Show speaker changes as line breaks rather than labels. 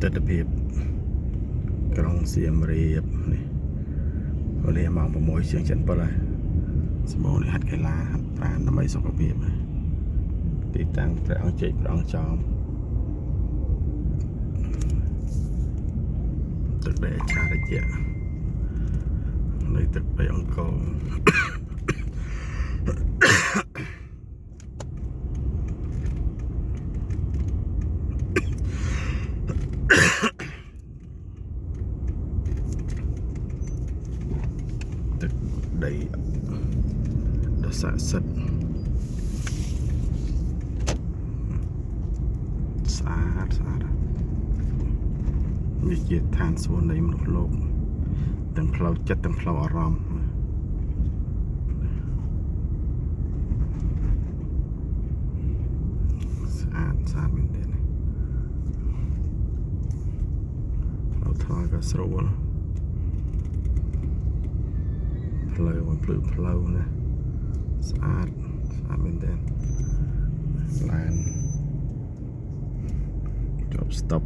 ទិដ្ឋភាពក្រុងសៀមរាបនេះវេលាម៉ោង 6 ជាង 7 ហើយសម្បូរអ្នកហាត់កីឡាហាត់ប្រាណដើម្បីសុខភាពទីតាំងព្រះអង្គជ័យព្រះអង្គចោមទឹកដីឆារយៈនៅទឹកដីអង្គរទឹកដីដ៏ស័ក្តិសិទ្ធិស្អាតនេះជាឋានសួគ៌នៃមនុស្សលោកទាំងផ្លូវចិត្តទាំងផ្លូវអារម្មណ៍ស្អាតមែនទេផ្លូវថ្នល់ក៏ស្រួលផ្លូវមកភ្លឺផ្លូវណាស្អាតមែនទេឡានជាប់ស្តុប